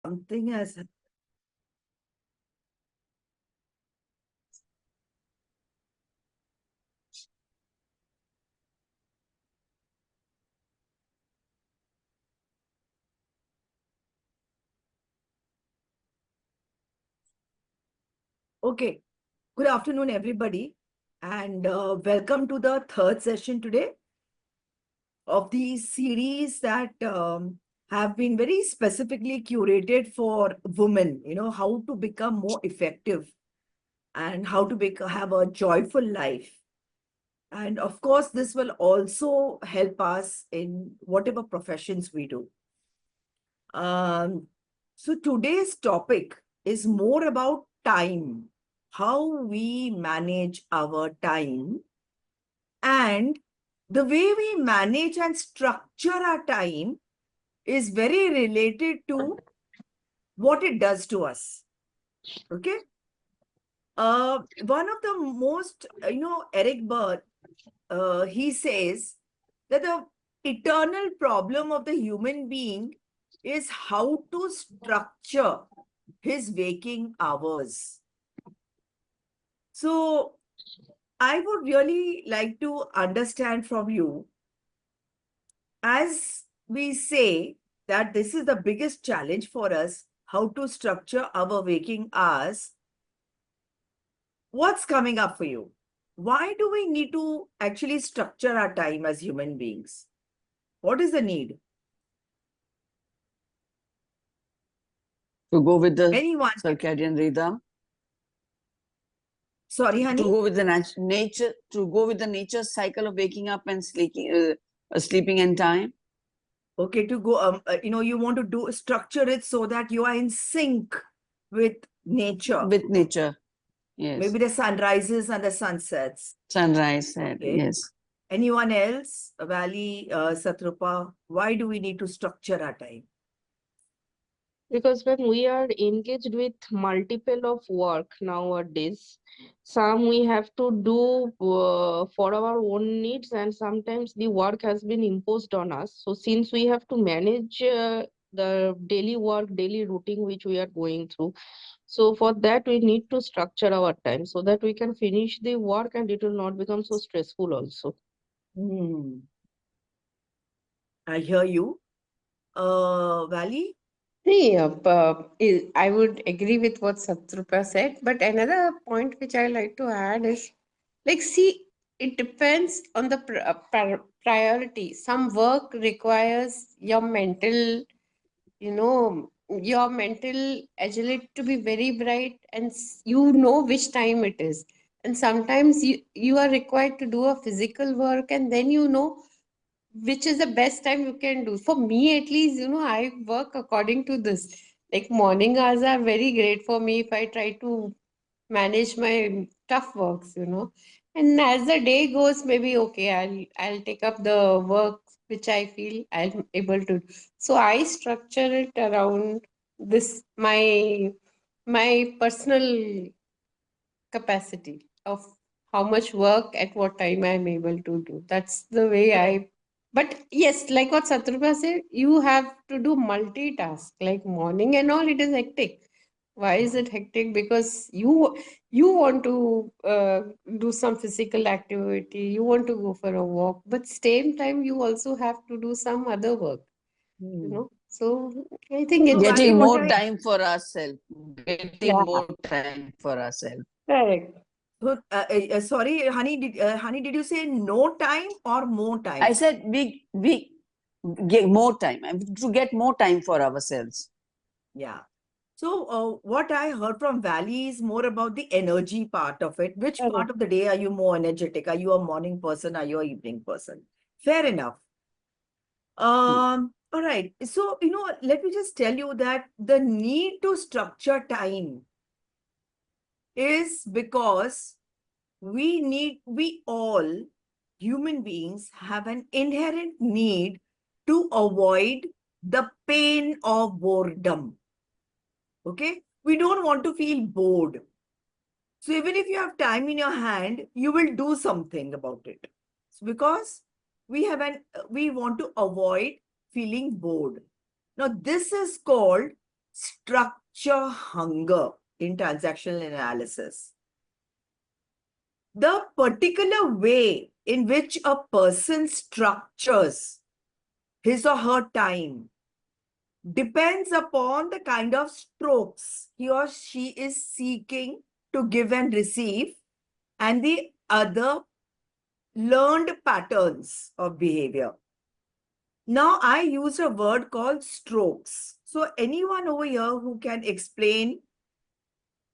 Something has. Okay. Good afternoon, everybody, and welcome to the third session today of the series that have been very specifically curated for women. How to become more effective and how to have a joyful life. And of course, this will also help us in whatever professions we do. So today's topic is more about time, how we manage our time, and the way we manage and structure our time is very related to what it does to us. Okay. One of the most, Eric Bert, he says that the eternal problem of the human being is how to structure his waking hours. So I would really like to understand from you, as we say that this is the biggest challenge for us, how to structure our waking hours. What's coming up for you? Why do we need to actually structure our time as human beings? What is the need? To go with the Anyone? circadian rhythm, Sorry, honey? to go with the nature, to go with the nature cycle of waking up and sleeping in time. Okay, to go, you want to structure it so that you are in sync with nature. With nature, yes. Maybe the sunrises and the sunsets. Sunrise, Okay. yes. Anyone else? Valley, Satrupa, why do we need to structure our time? Because when we are engaged with multiple of work nowadays, some we have to do for our own needs, and sometimes the work has been imposed on us. So since we have to manage the daily work, daily routine which we are going through, so for that we need to structure our time so that we can finish the work and it will not become so stressful also. I hear you. Valley? Yeah, I would agree with what Satrupa said, but another point which I like to add is like, see, it depends on the priority. Some work requires your mental agility to be very bright, and you know which time it is. And sometimes you are required to do a physical work, and then you know which is the best time you can do. For me, at least, I work according to this. Like morning hours are very great for me if I try to manage my tough works. And as the day goes, maybe okay, I'll take up the work which I feel I'm able to. So I structure it around this my personal capacity of how much work at what time I'm able to do. That's the way I. But yes, like what Satrupa said, you have to do multitask. Like morning and all, it is hectic. Why is it hectic? Because you want to do some physical activity, you want to go for a walk, but same time you also have to do some other work. So I think So, it's Valley, Getting what more I time for ourselves. Getting yeah, more time for ourselves. correct. so, sorry, honey, did you say no time or more I time? said we get more time to get more time for ourselves. Yeah. So, what I heard from Valley is more about the energy part of it. Which part Correct. of the day are you more energetic? Are you a morning person? Are you an evening person? Fair enough. All right. So, let me just tell you that the need to structure time is because we all human beings have an inherent need to avoid the pain of boredom. Okay? We don't want to feel bored. So even if you have time in your hand, you will do something about it. Because we want to avoid feeling bored. Now, this is called structure hunger in transactional analysis. The particular way in which a person structures his or her time depends upon the kind of strokes he or she is seeking to give and receive, and the other learned patterns of behavior. Now, I use a word called strokes. So, anyone over here who can explain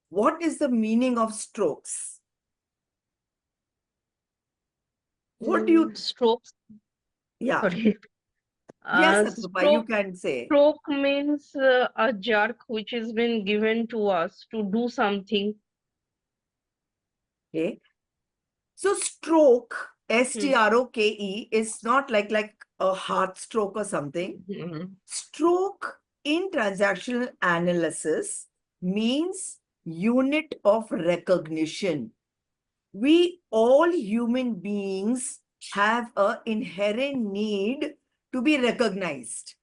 what is the meaning of strokes? What do you, Strokes. yeah, Sorry. yes, Satrupa, you Stroke. can say. Stroke means a jerk which has been given to us to do something. Okay. So, stroke, Hmm. STROKE, is not like a heart stroke or something. Mhm. Stroke in transactional analysis means unit of recognition. We all human beings have an inherent need to be recognized.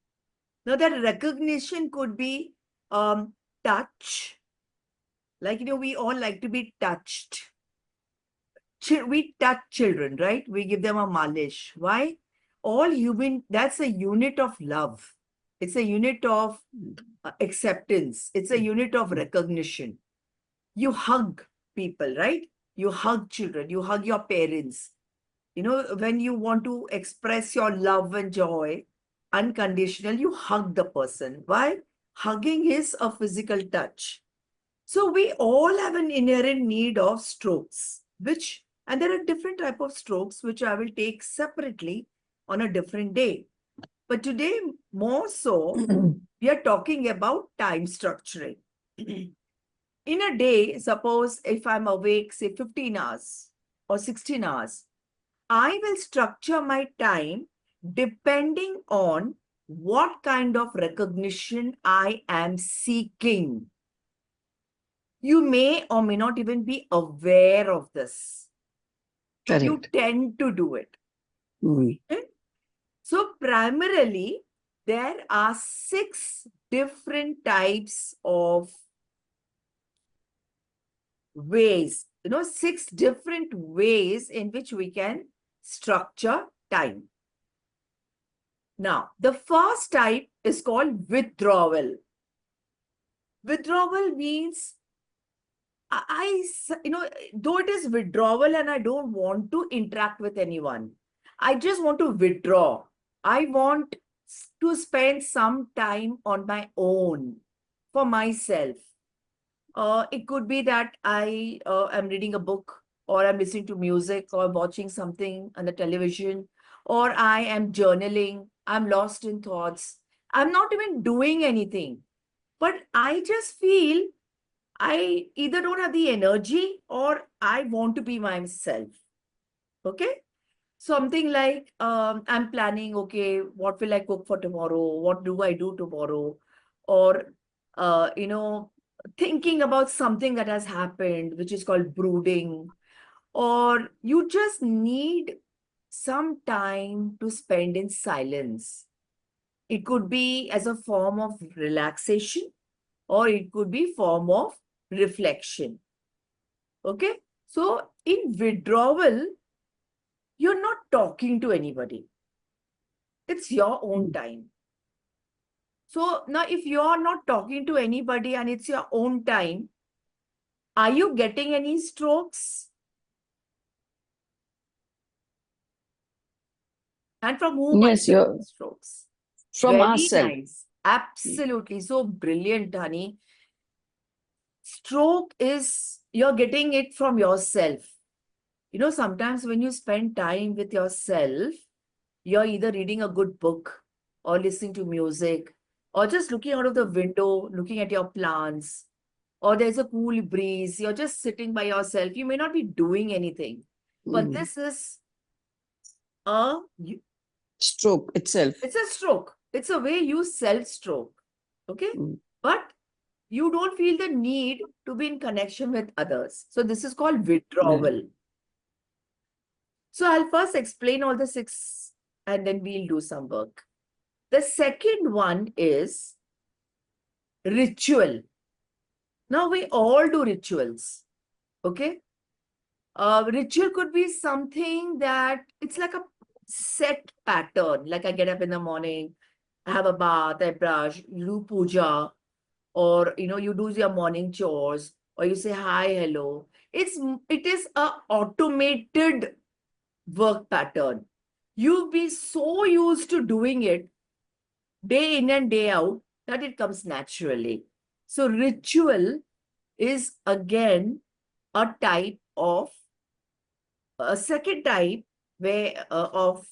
Now, that recognition could be touch, like, we all like to be touched. We touch children, right? We give them a malish. Why? All human, that's a unit of love. It's a unit of acceptance. It's a unit of recognition. You hug people, right? You hug children, you hug your parents. When you want to express your love and joy, unconditional, you hug the person. Why? Hugging is a physical touch. So we all have an inherent need of strokes, and there are different type of strokes, which I will take separately on a different day. But today, more so, we are talking about time structuring. In a day, suppose if I'm awake, say 15 hours or 16 hours, I will structure my time depending on what kind of recognition I am seeking. You may or may not even be aware of this, but you Correct. tend to do it. Mm. Okay? So primarily, there are 6 different types of ways, 6 different ways in which we can structure time. Now, the first type is called withdrawal. Withdrawal means though it is withdrawal and I don't want to interact with anyone, I just want to withdraw. I want to spend some time on my own for myself. It could be that I am reading a book, or I'm listening to music, or watching something on the television, or I am journaling. I'm lost in thoughts. I'm not even doing anything, but I just feel I either don't have the energy or I want to be myself. Okay. Something like I'm planning, okay, what will I cook for tomorrow? What do I do tomorrow? Or, thinking about something that has happened, which is called brooding. Or you just need some time to spend in silence. It could be as a form of relaxation, or it could be form of reflection. Okay. So in withdrawal, you're not talking to anybody. It's your own time. So now, if you're not talking to anybody and it's your own time, are you getting any strokes? And from whom are you Yes, getting you're strokes? from Very ourselves. nice. Absolutely. So brilliant, honey. Stroke is you're getting it from yourself. Sometimes when you spend time with yourself, you're either reading a good book or listening to music or just looking out of the window, looking at your plants, or there's a cool breeze. You're just sitting by yourself. You may not be doing anything, but Mm. this is a, Stroke itself. it's a stroke. It's a way you self-stroke. Okay. Mm. But you don't feel the need to be in connection with others. So this is called Right. withdrawal. So I'll first explain all the 6 and then we'll do some work. The second one is ritual. Now we all do rituals. Okay. Ritual could be something that it's like a set pattern. Like I get up in the morning, I have a bath, I brush, you do puja, or you do your morning chores, or you say hi, hello. It is a automated work pattern. You'll be so used to doing it day in and day out that it comes naturally. So ritual is again a type of a second type of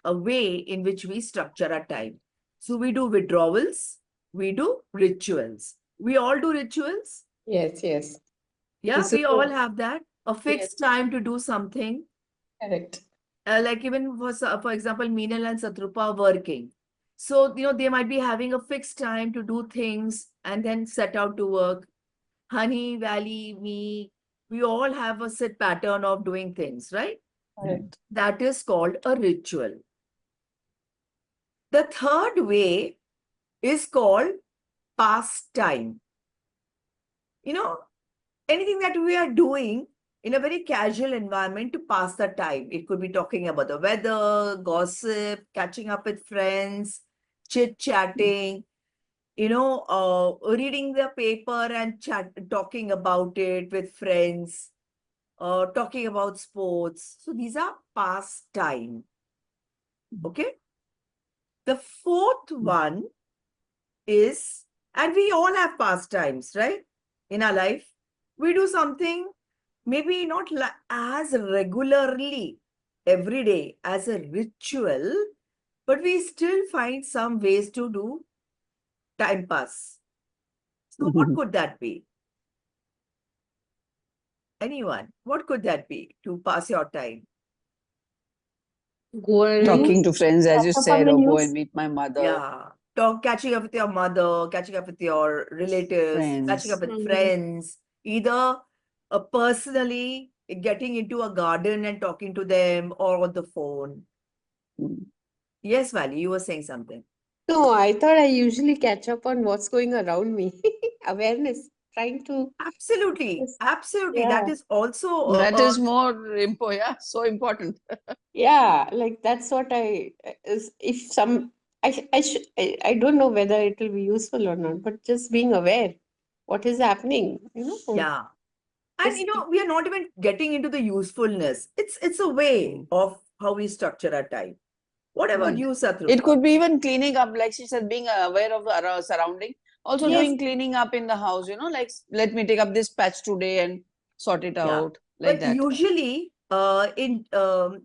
a way in which we structure our time. So we do withdrawals, we do rituals. We all do rituals. Yes, yes. Yeah, This is we all have that. A yes, fixed time to do something. correct. Like even for example, Meenal and Satrupa are working. So, they might be having a fixed time to do things and then set out to work. Honey, Valley, me, we all have a set pattern of doing things, right? Correct. That is called a ritual. The third way is called pastime. Anything that we are doing in a very casual environment to pass the time. It could be talking about the weather, gossip, catching up with friends, chit-chatting, reading the paper and talking about it with friends, talking about sports. So these are pastime. Okay. The fourth one is, and we all have pastimes, right? In our life, we do something maybe not as regularly every day as a ritual, but we still find some ways to do time pass. So what could that be? Anyone? What could that be to pass your time? Go and Talking to friends, as you Catch up on said, the or go news. and meet my mother, Yeah. Catching up with your mother, catching up with your relatives, catching up friends. with friends, either personally getting into a garden and talking to them or on the phone. Mm. Yes, Vali, you were saying something. No, I thought I usually catch up on what's going around me. Awareness, trying to Absolutely. just, Absolutely. That yeah, is also That is more yeah, so important. yeah, like that's what I is if some I don't know whether it will be useful or not, but just being aware what is happening, yeah. And just we are not even getting into the usefulness. It's a way Mm. of how we structure our time. What about Mm. you, It Satrupa? could be even cleaning up, like she said, being aware of the surrounding. Also yes, doing cleaning up in the house, like let me take up this patch today and sort it Yeah. out like But that. usually, in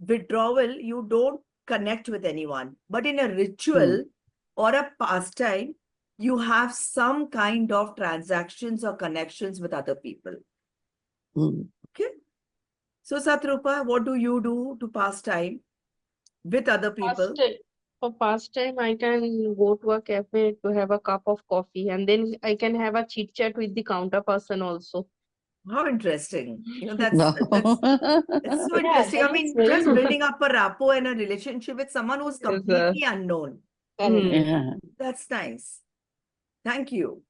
withdrawal, you don't connect with anyone. But in a Mm. ritual or a pastime, you have some kind of transactions or connections with other people. Mm. Okay. So, Satrupa, what do you do to pass time with other people? pastime. For pastime, I can go to a cafe to have a cup of coffee, and then I can have a chit chat with the counter person also. How interesting. No. It's so yeah, interesting. that I is mean, very just good. building up a rapport and a relationship with someone who's Yes, completely unknown. Correct. hmm. Yeah. That's nice. Thank you.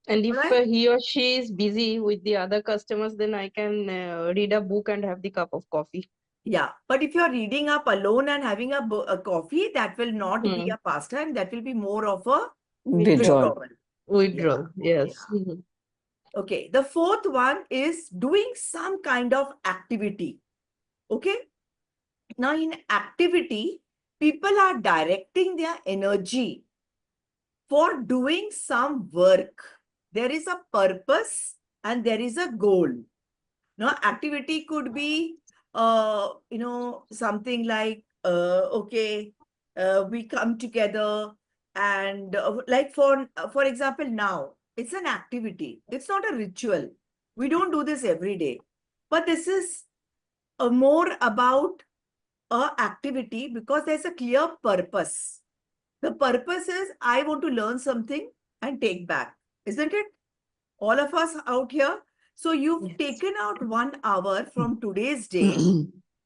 And All if right. he or she is busy with the other customers, then I can read a book and have the cup of coffee. Yeah. But if you're reading up alone and having a coffee, that will not be Hmm. a pastime. That will be more of a Withdrawal. withdrawal. Yeah. Withdrawal, yes. Yeah. Okay. The fourth one is doing some kind of activity. Okay. Now, in activity, people are directing their energy for doing some work. There is a purpose and there is a goal. Now, activity could be, something like, okay, we come together and like for example, now it's an activity. It's not a ritual. We don't do this every day, but this is more about a activity because there's a clear purpose. The purpose is I want to learn something and take back, isn't it? All of us out here. So you've Yes. taken out 1 hour from today's day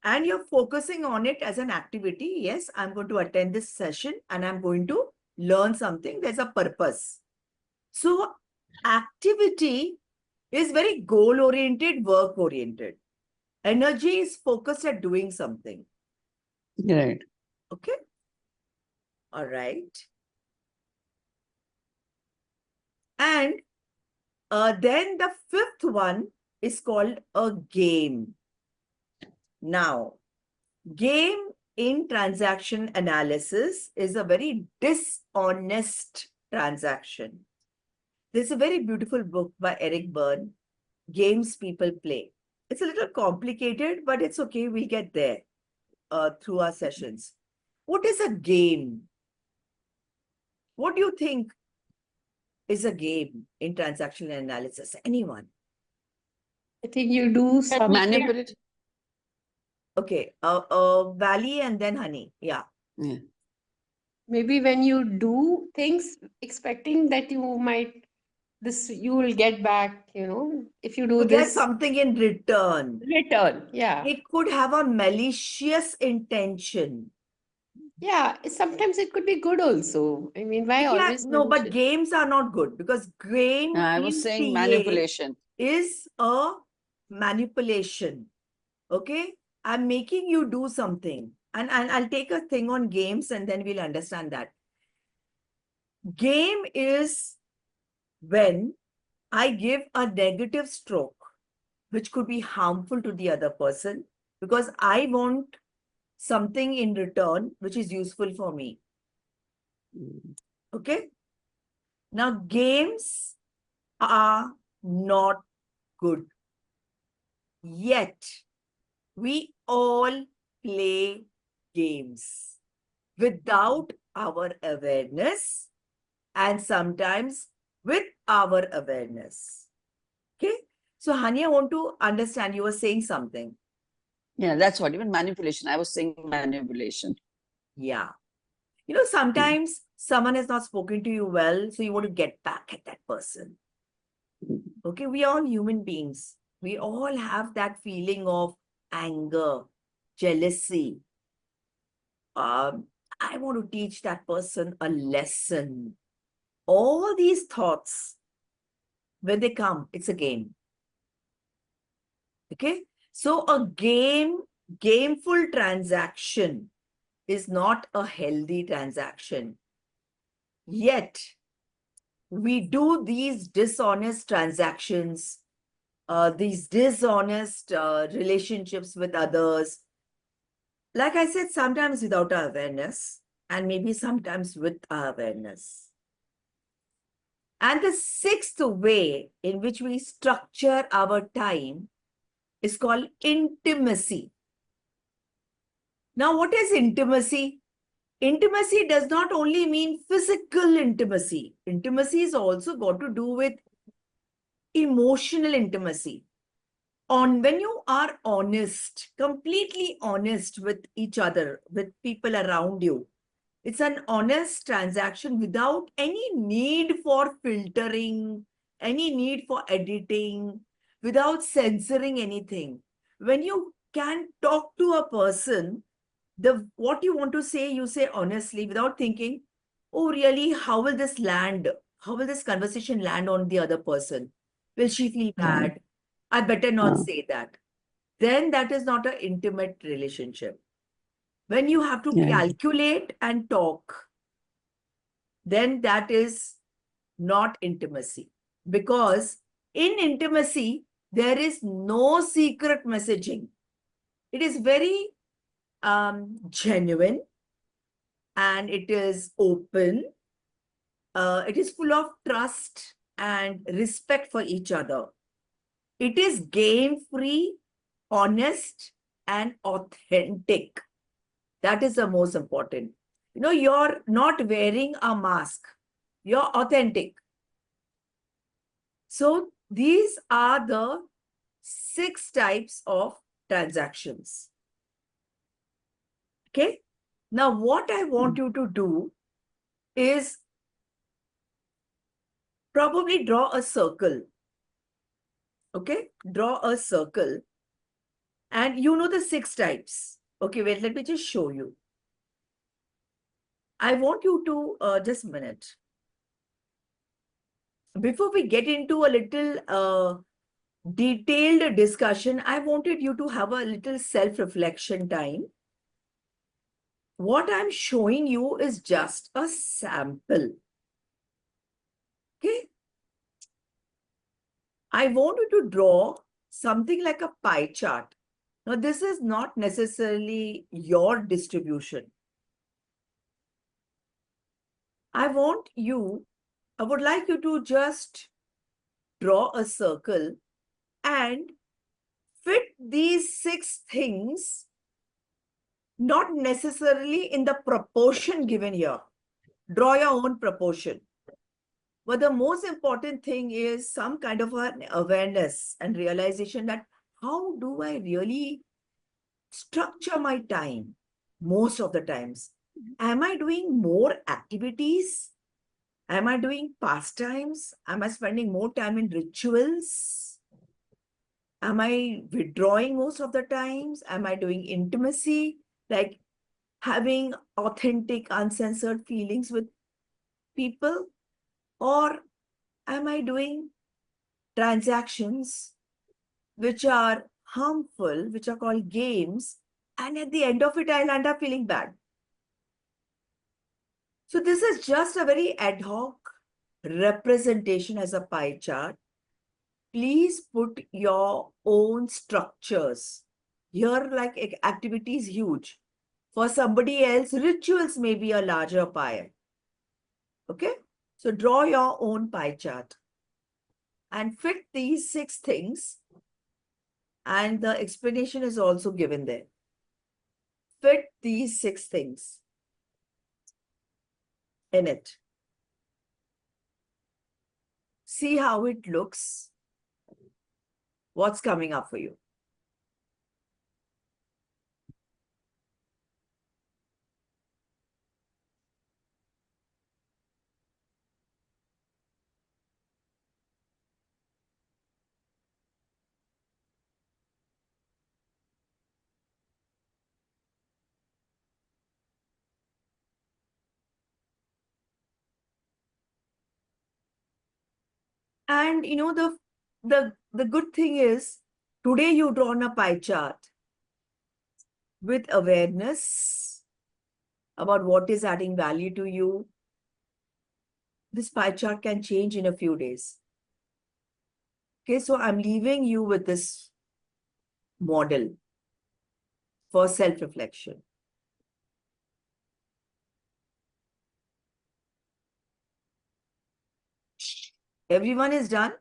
and you're focusing on it as an activity. Yes, I'm going to attend this session and I'm going to learn something. There's a purpose. So activity is very goal-oriented, work-oriented. Energy is focused at doing something. Right. Okay. All right. And then the fifth one is called a game. Now, game in transaction analysis is a very dishonest transaction. There's a very beautiful book by Eric Berne, Games People Play. It's a little complicated, but it's okay. We'll get there through our sessions. What is a game? What do you think is a game in transaction analysis? Anyone? I think you do something. Manipulate. Okay, Valley and then Honey. Yeah. Yeah. Maybe when you do things expecting that you will get back, if you do To get this, something in return. return. Yeah. It could have a malicious intention. Yeah. Sometimes it could be good also. I mean, why Yeah, always no, but malicious? games are not good because game I in was saying PA manipulation. is a manipulation. Okay, I'm making you do something, and I'll take a thing on games and then we'll understand that. Game is when I give a negative stroke, which could be harmful to the other person, because I want something in return which is useful for me. Okay. Now, games are not good. Yet, we all play games without our awareness and sometimes with our awareness. Okay. So, Hani, I want to understand, you were saying something. Yeah, that's what, even manipulation. I was saying manipulation. Yeah. Sometimes someone has not spoken to you well, so you want to get back at that person. Okay, we are all human beings. We all have that feeling of anger, jealousy. I want to teach that person a lesson. All these thoughts, when they come, it's a game. Okay, so a gameful transaction is not a healthy transaction. Yet, we do these dishonest transactions, these dishonest relationships with others. Like I said, sometimes without our awareness, and maybe sometimes with our awareness. And the sixth way in which we structure our time is called intimacy. Now, what is intimacy? Intimacy does not only mean physical intimacy. Intimacy is also got to do with emotional intimacy. When you are honest, completely honest with each other, with people around you, it's an honest transaction without any need for filtering, any need for editing, without censoring anything. When you can talk to a person, what you want to say, you say honestly without thinking, oh, really, how will this land? How will this conversation land on the other person? Will she feel bad? I better not say that. Then that is not an intimate relationship. When you have to calculate and talk, then that is not intimacy. Because in intimacy, there is no secret messaging. It is very genuine and it is open. It is full of trust and respect for each other. It is game-free, honest, and authentic. That is the most important. You're not wearing a mask. You're authentic. So these are the 6 types of transactions. Okay. Now, what I want you to do is probably draw a circle. Okay. Draw a circle. And you know the 6 types. Okay, wait, let me just show you. I want you to, just a minute. before we get into a little detailed discussion, I wanted you to have a little self-reflection time. What I'm showing you is just a sample. Okay? I want you to draw something like a pie chart. Now, this is not necessarily your distribution. I would like you to just draw a circle and fit these 6 things, not necessarily in the proportion given here. Draw your own proportion. But the most important thing is some kind of an awareness and realization that how do I really structure my time most of the times? Am I doing more activities? Am I doing pastimes? Am I spending more time in rituals? Am I withdrawing most of the times? Am I doing intimacy, like having authentic, uncensored feelings with people? Or am I doing transactions which are harmful, which are called games, and at the end of it, I'll end up feeling bad? So this is just a very ad hoc representation as a pie chart. Please put your own structures. Here, like activity is huge. For somebody else, rituals may be a larger pie. Okay? So draw your own pie chart and fit these 6 things. And the explanation is also given there. Fit these 6 things in it. See how it looks. What's coming up for you? And you know, the good thing is today you drawn a pie chart with awareness about what is adding value to you. This pie chart can change in a few days. Okay, so I'm leaving you with this model for self-reflection. Everyone is done?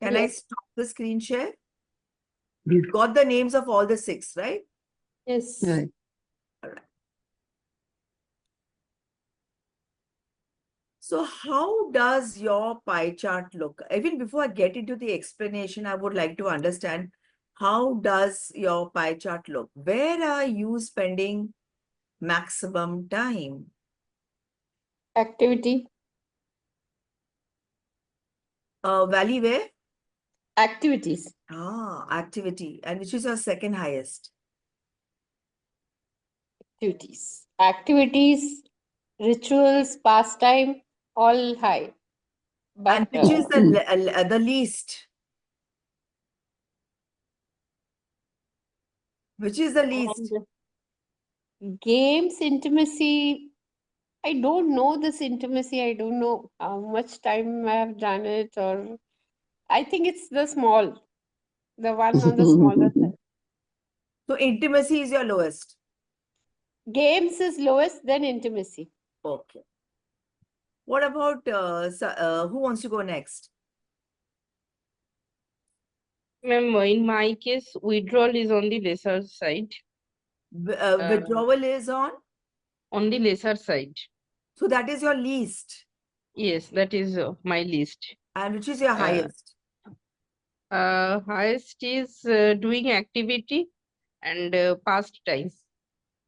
Can I Yes. stop the screen share? You've got the names of all the 6, right? Yes. Right. All right. So how does your pie chart look? Even before I get into the explanation, I would like to understand how does your pie chart look? Where are you spending maximum time? Activity. Valley where? Activities. Activity. And which is your second highest? Activities. Activities, rituals, pastime, all high. And But which is the least? Which is the least? and games, intimacy, I don't know this intimacy. I don't know how much time I have done it, or I think it's the one on the smaller side. So intimacy is your lowest. Games is lowest, then intimacy. Okay. What about who wants to go next? Remember, in my case, withdrawal is on the lesser side. Withdrawal is on? On the lesser side. So that is your least. Yes, that is my list. And which is your highest? Highest is doing activity and pastimes.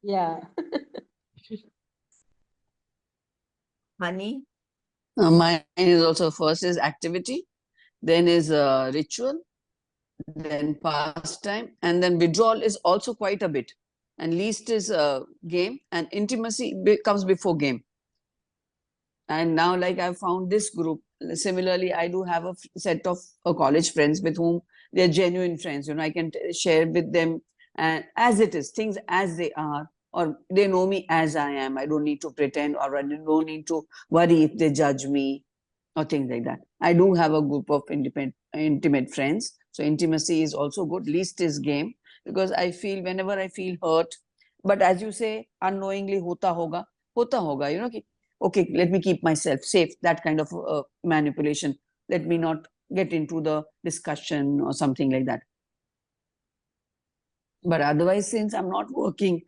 Yeah. Honey? Mine is also first is activity, then is ritual, then pastime, and then withdrawal is also quite a bit. And least is game, and intimacy comes before game. And now, like, I've found this group, similarly, I do have a set of college friends with whom they're genuine friends. You know, I can share with them and as it is, things as they are, or they know me as I am. I don't need to pretend, or I don't need to worry if they judge me or things like that. I do have a group of intimate friends. So intimacy is also good. Least is game, because I feel whenever I feel hurt, but as you say, unknowingly hota hoga, you know, okay, let me keep myself safe. That kind of manipulation. Let me not get into the discussion or something like that. But otherwise, since I'm not working,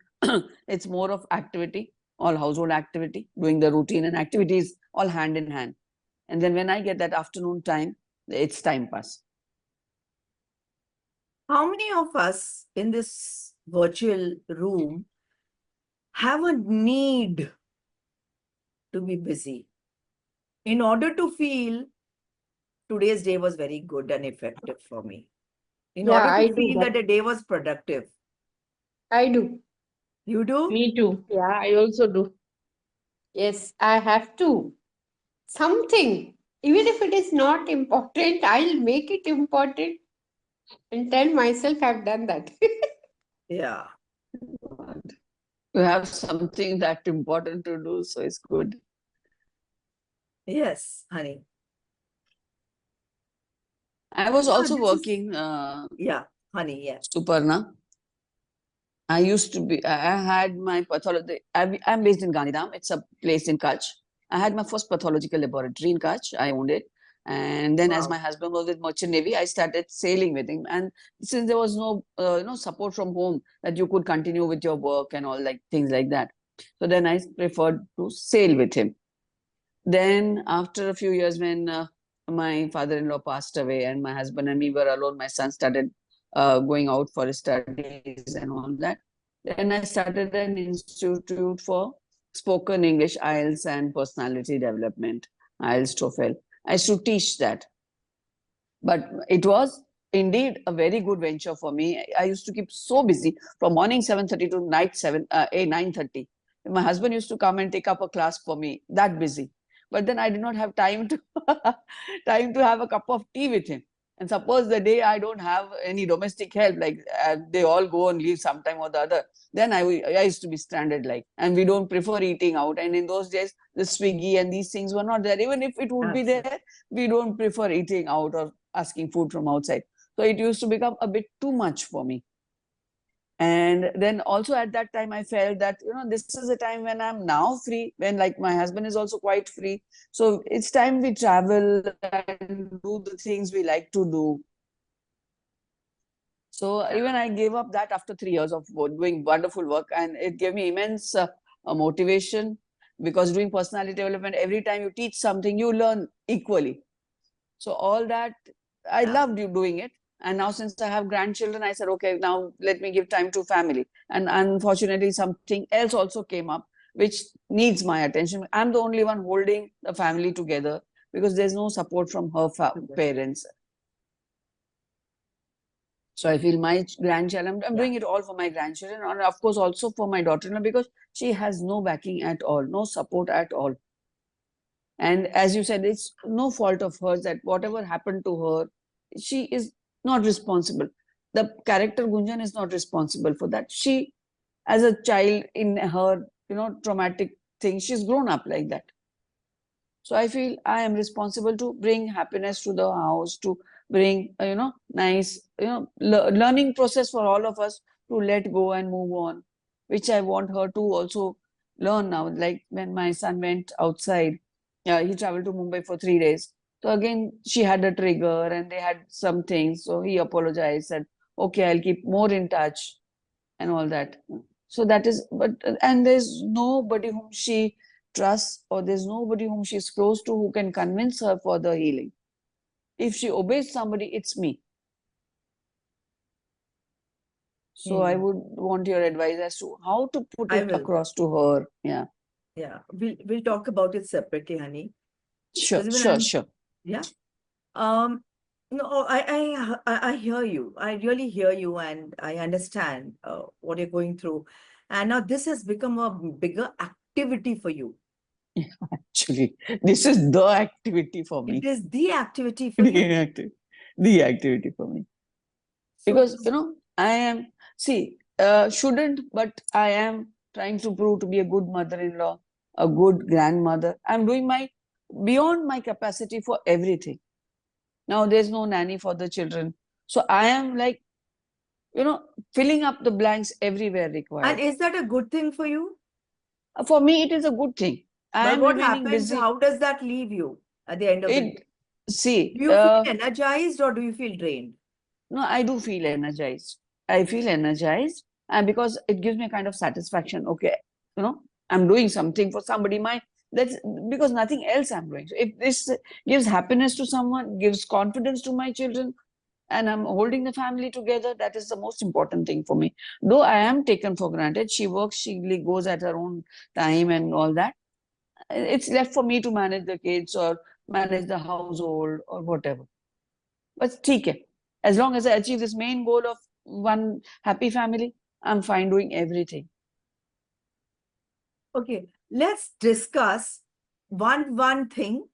it's more of activity, all household activity, doing the routine and activities all hand in hand. And then when I get that afternoon time, it's time pass. How many of us in this virtual room have a need to be busy in order to feel today's day was very good and effective for me? In Yeah, order to I do feel that that. the day was productive. I do. You do? Me too. Yeah, I also do. Yes, I have to. Something, even if it is not important, I'll make it important and tell myself I've done that. Yeah. You have something that important to do, so it's good. Yes, honey. I was Yeah, also this is, working, yeah, honey, yeah. Suparna. I used to be, I had my pathology. I'm based in Gandhidham. It's a place in Kutch. I had my first pathological laboratory in Kutch. I owned it. And then, as my Wow. husband was with Merchant Navy, I started sailing with him. And since there was no, support from home that you could continue with your work and all like things like that, so then I preferred to sail with him. Then, after a few years, when my father-in-law passed away and my husband and me were alone, my son started going out for his studies and all that. Then I started an institute for spoken English, IELTS, and personality development, IELTS TOEFL. I used to teach that. But it was indeed a very good venture for me. I used to keep so busy from morning 7:30 to night 9:30. My husband used to come and take up a class for me, that busy. But then I did not have time to time to have a cup of tea with him. And suppose the day I don't have any domestic help, like they all go and leave sometime or the other, then I used to be stranded like, and we don't prefer eating out. And in those days, the Swiggy and these things were not there. Even if it would be Absolutely. there, we don't prefer eating out or asking food from outside. So it used to become a bit too much for me. And then also at that time, I felt that, this is a time when I'm now free, when like my husband is also quite free. So it's time we travel and do the things we like to do. So Yeah. even I gave up that after 3 years of doing wonderful work, and it gave me immense motivation, because doing personality development, every time you teach something, you learn equally. So all that, I Yeah. loved you doing it. And now since I have grandchildren, I said, okay, now let me give time to family. And unfortunately, something else also came up, which needs my attention. I'm the only one holding the family together because there's no support from her parents. So I feel my grandchild, I'm Yeah. doing it all for my grandchildren, and of course also for my daughter-in-law, because she has no backing at all, no support at all. And as you said, it's no fault of hers that whatever happened to her, she is not responsible. The character Gunjan is not responsible for that. She, as a child in her, traumatic thing, she's grown up like that. So I feel I am responsible to bring happiness to the house, to bring, nice, learning process for all of us to let go and move on, which I want her to also learn now. Like when my son went outside, he traveled to Mumbai for 3 days. So again, she had a trigger and they had some things. So he apologized, said, okay, I'll keep more in touch and all that. So that is, and there's nobody whom she trusts, or there's nobody whom she's close to who can convince her for the healing. If she obeys somebody, it's me. So I Hmm. would want your advice as to how to put I it will. across to her. Yeah, Yeah. We'll talk about it separately, honey. sure, Because even sure, I'm, sure. yeah. Um, no, I hear you. I really hear you, and I understand what you're going through. And now this has become a bigger activity for you. Actually, this is the activity for It me. is the activity for you. The activity for me. So, Because, I am, see, shouldn't, but I am trying to prove to be a good mother-in-law, a good grandmother. I'm doing my beyond my capacity for everything. Now there's no nanny for the children. So I am like, filling up the blanks everywhere and required. is that a good thing for you? For me, it is a good thing. I But am what remaining happens? busy. How does that leave you at the end of the day? It, see, Do you feel energized or do you feel drained? no, I do feel energized. I feel energized, and because it gives me a kind of satisfaction. Okay, I'm doing something for somebody. That's because nothing else I'm doing. So if this gives happiness to someone, gives confidence to my children, and I'm holding the family together, that is the most important thing for me. Though I am taken for granted, she works, she goes at her own time and all that. It's left for me to manage the kids or manage the household or whatever. But ठीक है. As long as I achieve this main goal of one happy family, I'm fine doing everything. Okay, let's discuss one thing,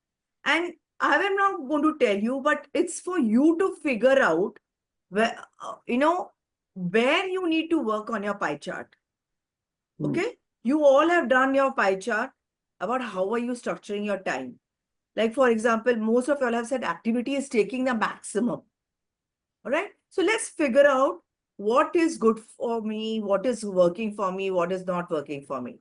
and I am not going to tell you, but it's for you to figure out where where you need to work on your pie chart. Okay, you all have done your pie chart about how are you structuring your time. Like for example, most of you all have said activity is taking the maximum. All right, so let's figure out what is good for me, what is working for me, what is not working for me.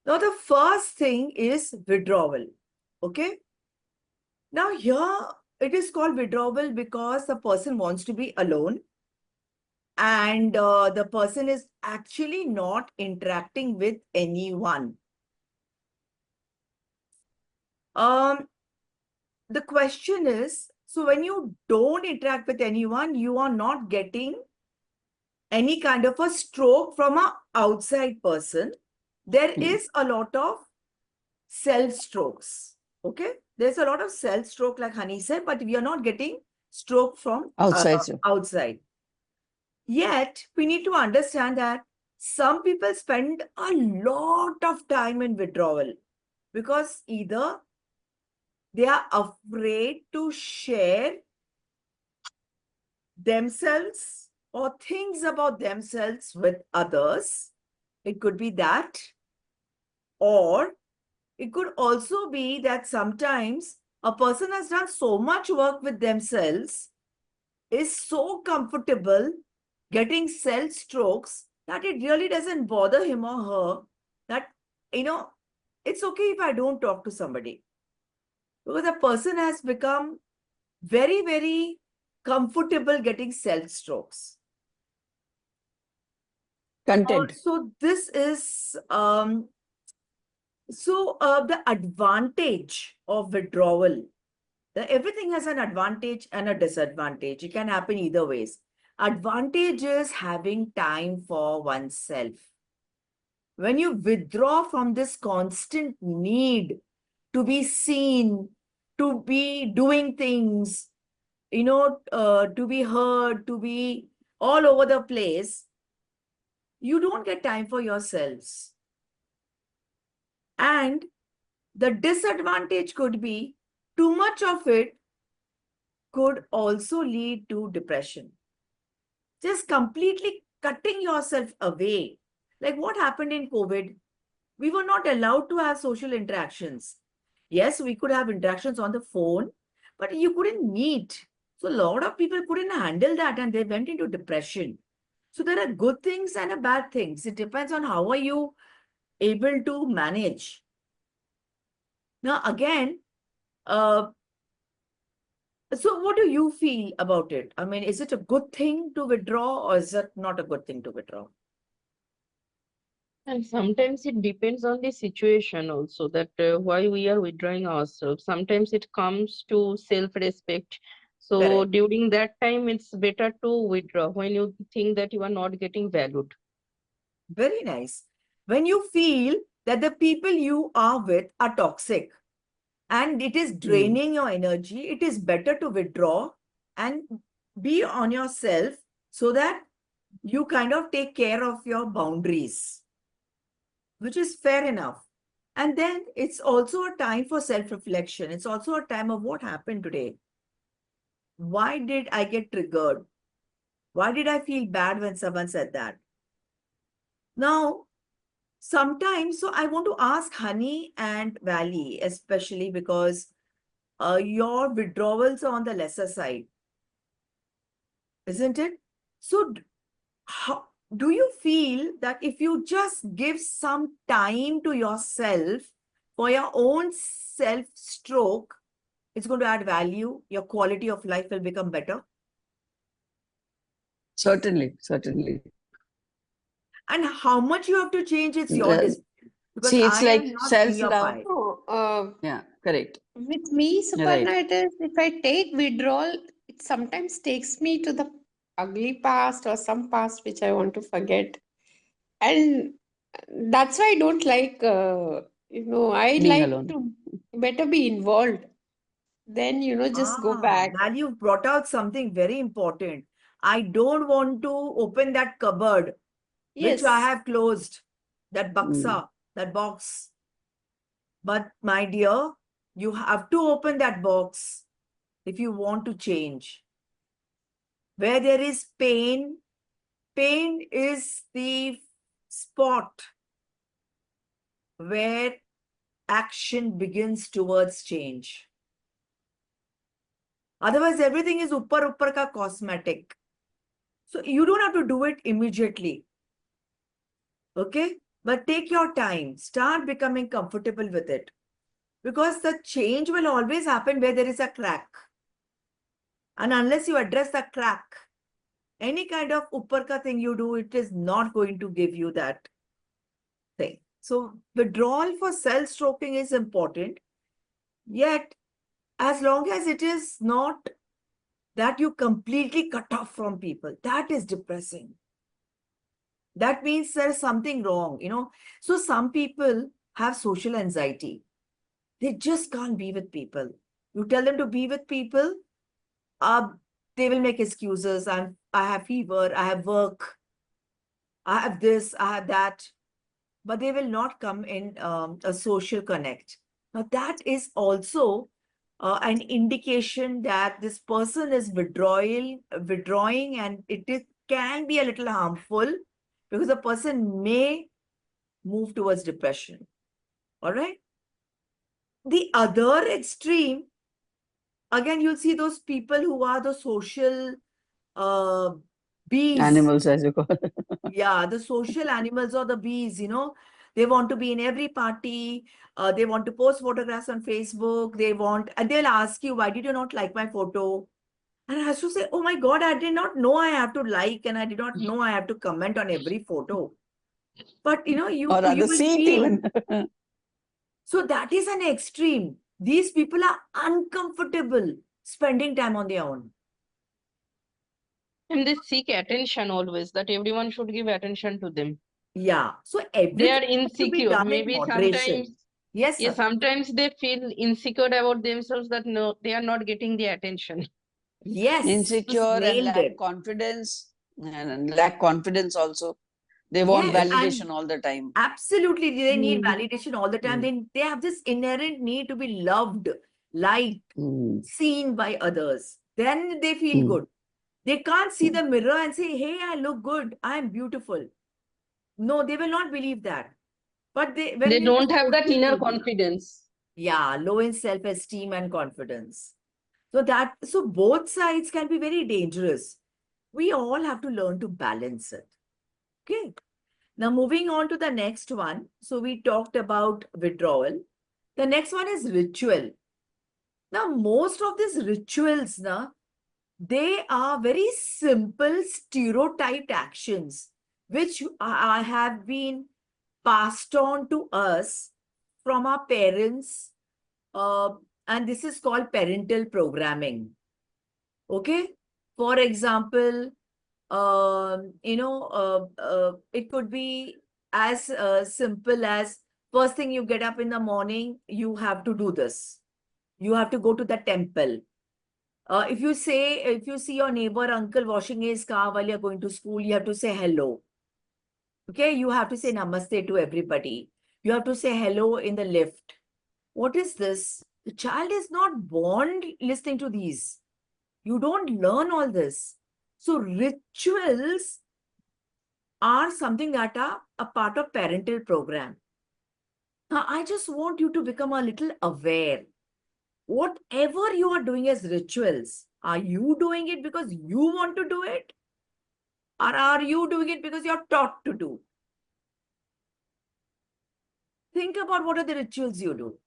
Now, the first thing is withdrawal. Okay. Now, here it is called withdrawal because the person wants to be alone and the person is actually not interacting with anyone. The question is, so when you don't interact with anyone, you are not getting any kind of a stroke from an outside person. There is a lot of self strokes. Okay. There's a lot of self stroke, like Honey said, but we are not getting stroke from Outside, sir. outside. Yet, we need to understand that some people spend a lot of time in withdrawal because either they are afraid to share themselves or things about themselves with others. It could be that. Or it could also be that sometimes a person has done so much work with themselves, is so comfortable getting self strokes that it really doesn't bother him or her that, it's okay if I don't talk to somebody. Because a person has become very, very comfortable getting self strokes. Content. So this is the advantage of withdrawal. Everything has an advantage and a disadvantage. It can happen either ways. Advantage is having time for oneself. When you withdraw from this constant need to be seen, to be doing things, to be heard, to be all over the place, you don't get time for yourselves. And the disadvantage could be too much of it could also lead to depression. Just completely cutting yourself away. Like what happened in COVID? We were not allowed to have social interactions. Yes, we could have interactions on the phone, but you couldn't meet. So a lot of people couldn't handle that and they went into depression. So there are good things and bad things. It depends on how are you able to manage. Now, again, uh, so what do you feel about it? I mean, is it a good thing to withdraw or is it not a good thing to withdraw? And sometimes it depends on the situation also, that why we are withdrawing ourselves. Sometimes it comes to self-respect. So Correct. during that time, it's better to withdraw when you think that you are not getting valued. Very nice. When you feel that the people you are with are toxic and it is draining your energy, it is better to withdraw and be on yourself so that you kind of take care of your boundaries, which is fair enough. And then it's also a time for self-reflection. It's also a time of what happened today. Why did I get triggered? Why did I feel bad when someone said that? Now, sometimes, so I want to ask Honey and Valley, especially because your withdrawals are on the lesser side, isn't it? So, how do you feel that if you just give some time to yourself for your own self stroke, it's going to add value, your quality of life will become better? Certainly, certainly. And how much you have to change, it's your The- decision. Because See, it's I like am not in your self-love. pie. No, Yeah, correct. with me, Right. Suparna, it is if I take withdrawal, it sometimes takes me to the ugly past or some past which I want to forget. And that's why I don't like, I Being like alone. to better be involved. Then, just go back. Now you've brought out something very important. I don't want to open that cupboard, which I Yes. have closed, that baksa, that box. But my dear, you have to open that box if you want to change. Where there is pain, pain is the spot where action begins towards change. Otherwise, everything is uppar ka cosmetic. So you don't have to do it immediately. Okay? But take your time. Start becoming comfortable with it. Because the change will always happen where there is a crack. And unless you address the crack, any kind of uppar ka thing you do, it is not going to give you that thing. So withdrawal for self-stroking is important. Yet, as long as it is not that you completely cut off from people, that is depressing. That means there's something wrong. So some people have social anxiety. They just can't be with people. You tell them to be with people, uh, they will make excuses. I have fever, I have work, I have this, I have that, but they will not come in a social connect. Now that is also an indication that this person is withdrawing, and can be a little harmful because the person may move towards depression. All right. The other extreme, again, you'll see those people who are the social uh, bees. Animals, as you call it. Yeah, the social animals or the bees. They want to be in every party. They want to post photographs on Facebook. And they'll ask you, why did you not like my photo? And I have to say, oh my God, I did not know I have to like, and I did not know I have to comment on every photo. But Or you rather, will see it feel. even. So that is an extreme. These people are uncomfortable spending time on their own. And they seek attention always, that everyone should give attention to them. Yeah. So They are everything has to be insecure. done in Maybe sometimes, moderation. Yes, yeah, sir. sometimes they feel insecure about themselves that no, they are not getting the attention. Yes. Just Insecure and nailed lack it. confidence. And lack confidence also. They want Yes. And validation all the time. absolutely, they need Mm. validation all the time. Mm. They have this inherent need to be loved, liked, Mm. seen by others. Then they feel Mm. good. They can't see the mirror and say, hey, I look good. I'm beautiful. No, they will not believe that. But when They in don't have that social inner media, confidence. yeah, low in self-esteem and confidence. So both sides can be very dangerous. We all have to learn to balance it. Okay. Now moving on to the next one. So we talked about withdrawal. The next one is ritual. Now most of these rituals, they are very simple stereotyped actions which have been passed on to us from our parents, uh, and this is called parental programming. Okay. For example, it could be as simple as first thing you get up in the morning, you have to do this. You have to go to the temple. If you see your neighbor uncle washing his car while you're going to school, you have to say hello. Okay, you have to say namaste to everybody. You have to say hello in the lift. What is this? The child is not born listening to these. You don't learn all this. So rituals are something that are a part of parental program. Now, I just want you to become a little aware. Whatever you are doing as rituals, are you doing it because you want to do it? Or are you doing it because you're taught to do? Think about what are the rituals you do.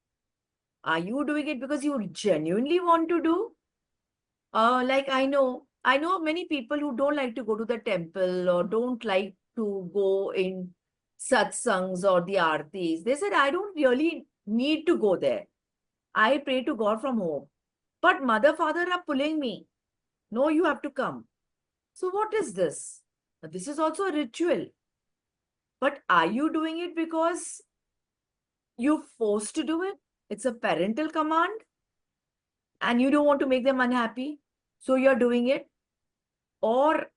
Are you doing it because you genuinely want to do? Like I know many people who don't like to go to the temple or don't like to go in satsangs or the aartis. They said, I don't really need to go there. I pray to God from home. But mother, father are pulling me. No, you have to come. So what is this? This is also a ritual. But are you doing it because you're forced to do it? It's a parental command and you don't want to make them unhappy. So you're doing it. Or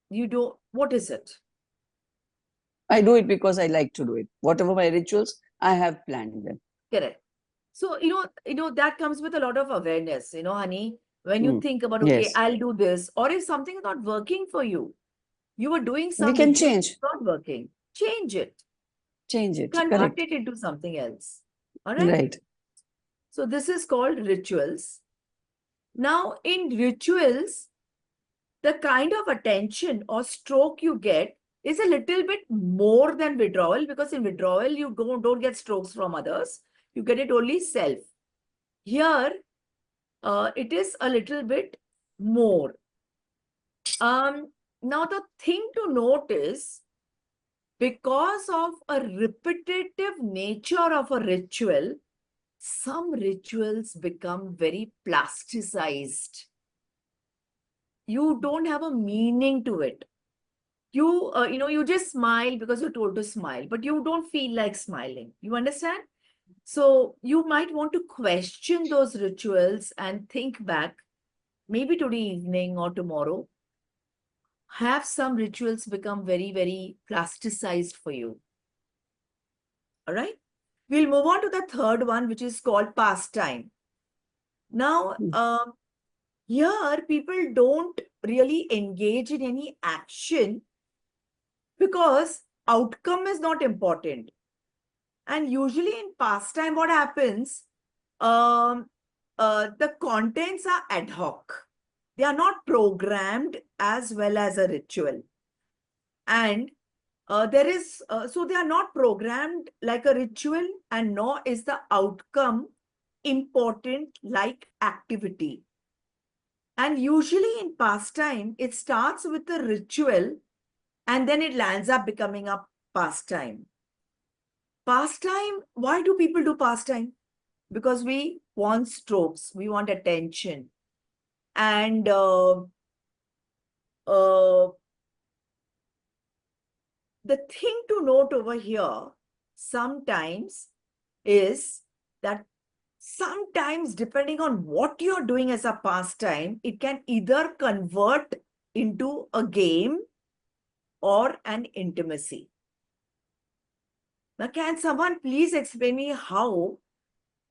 you don't, what is it? I do it because I like to do it. Whatever my rituals, I have planned them. Correct. So, that comes with a lot of awareness, honey. When you Hmm. think about, okay, Yes. I'll do this, or if something is not working for you, you were doing We some can ritual, change. it's not working. Change it. Change it. Convert Correct. it into something else. All right. Right. So this is called rituals. Now, in rituals, the kind of attention or stroke you get is a little bit more than withdrawal, because in withdrawal, you don't get strokes from others. You get it only self. Here, it is a little bit more. Now, the thing to note is, because of a repetitive nature of a ritual, some rituals become very plasticized. You don't have a meaning to it. You just smile because you're told to smile, but you don't feel like smiling. You understand? So you might want to question those rituals and think back, maybe today evening or tomorrow. Have some rituals become very, very plasticized for you. All right. We'll move on to the third one, which is called pastime. Now, here people don't really engage in any action because outcome is not important. And usually in pastime, what happens? The contents are ad hoc. They are not programmed as well as a ritual. And so they are not programmed like a ritual, and nor is the outcome important like activity. And usually in pastime, it starts with a ritual and then it lands up becoming a pastime. Pastime, why do people do pastime? Because we want strokes, we want attention. And the thing to note over here sometimes is that sometimes, depending on what you're doing as a pastime, it can either convert into a game or an intimacy. Now, can someone please explain me how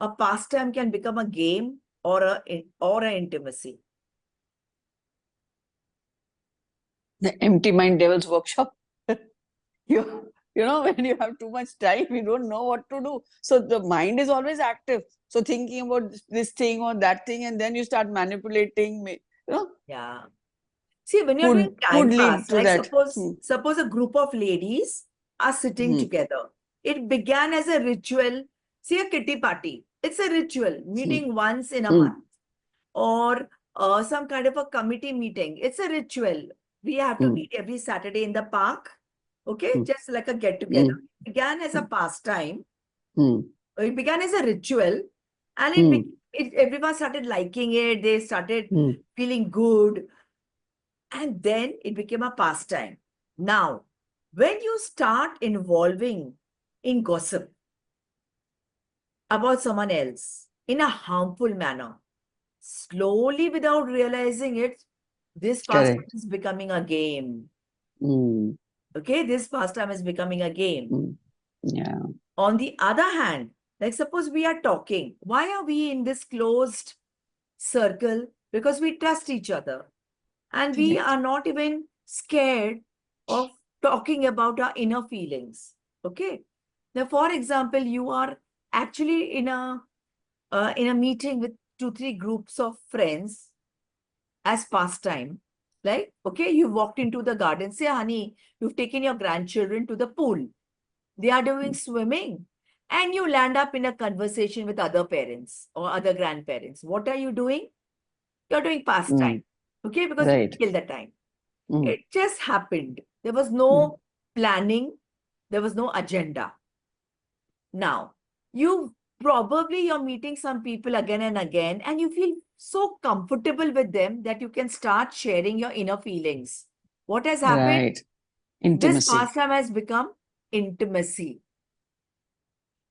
a pastime can become a game or an intimacy? The empty mind devil's workshop. When you have too much time, you don't know what to do. So the mind is always active. So thinking about this thing or that thing, and then you start manipulating me. Yeah. See, when you're doing Could time lead pass, to like that. suppose a group of ladies are sitting Hmm. together. It began as a ritual. See, a kitty party. It's a ritual, Hmm. meeting once in a Hmm. month, or some kind of a committee meeting. It's a ritual. We have to Hmm. meet every Saturday in the park. Okay, Hmm. just like a get Hmm. together. It began as a pastime. Hmm. It began as a ritual, and Hmm. everyone started liking it. They started Hmm. feeling good, and then it became a pastime. Now, when you start involving in gossip about someone else in a harmful manner, slowly without realizing it, this pastime Correct. is becoming a game. Hmm. Okay, this pastime is becoming a game. Hmm. Yeah. On the other hand, like suppose we are talking, why are we in this closed circle? Because we trust each other and we Correct. are not even scared of talking about our inner feelings. Okay. Now, for example, you are actually in a meeting with 2, 3 groups of friends as pastime. Like, okay, you walked into the garden. Say, honey, you've taken your grandchildren to the pool. They are doing swimming. And you land up in a conversation with other parents or other grandparents. What are you doing? You're doing pastime. Mm. Okay, because you Right. kill the time. Mm. It just happened. There was Mm. no planning, there was no agenda. Now, you're meeting some people again and again, and you feel so comfortable with them that you can start sharing your inner feelings. What has happened? Right. This Intimacy. pastime has become intimacy.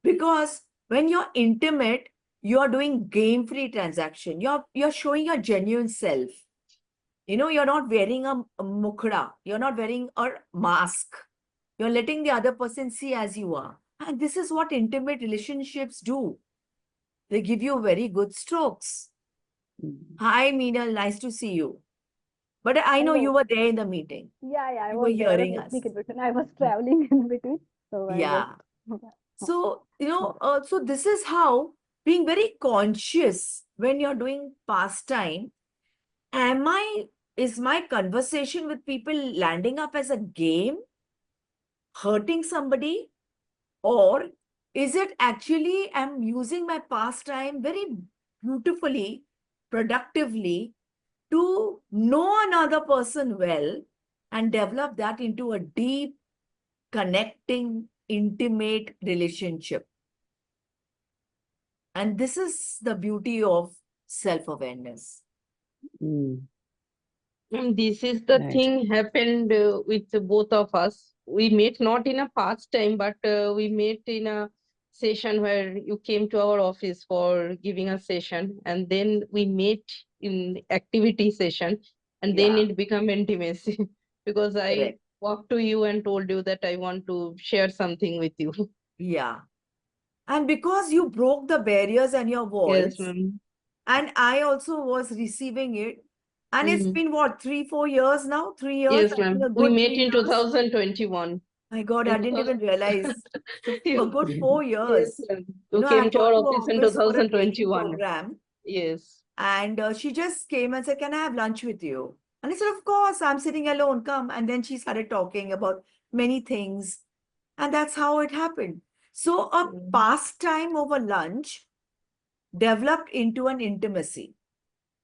Because when you're intimate, you're doing game-free transaction. You're showing your genuine self. You're not wearing a mukhra, you're not wearing a mask. You're letting the other person see as you are. And this is what intimate relationships do. They give you very good strokes. Mm. Hi, Meenal, nice to see you. But I know you Hello. were there in the meeting. Yeah, I You were was there. I was hearing us. listening in between. I was traveling in between, so I was. Yeah. So, so this is how being very conscious when you're doing pastime. Am I, is my conversation with people landing up as a game, hurting somebody? Or is it actually I'm using my pastime very beautifully, productively to know another person well and develop that into a deep, connecting, intimate relationship? And this is the beauty of self-awareness. Mm. And this is the Right. thing happened with both of us. We met not in a past time, but we met in a session where you came to our office for giving a session, and then we met in activity session, and then Yeah, it became intimacy because I correct. walked to you and told you that I want to share something with you. Yeah. And because you broke the barriers and your Yes, walls, ma'am. and I also was receiving it. And it's Mm. been what, 3, 4 years now? 3 years? Yes, I think a ma'am. We good met in 3 years. 2021. My God, I In didn't 2000, even realize. So yes, a good Mm. 4 years. ma'am. You I came had to gone our to office in office for a training 2021. program, Yes. and she just came and said, "Can I have lunch with you?" And I said, "Of course, I'm sitting alone, come." And then she started talking about many things. And that's how it happened. So a Mm. pastime over lunch developed into an intimacy.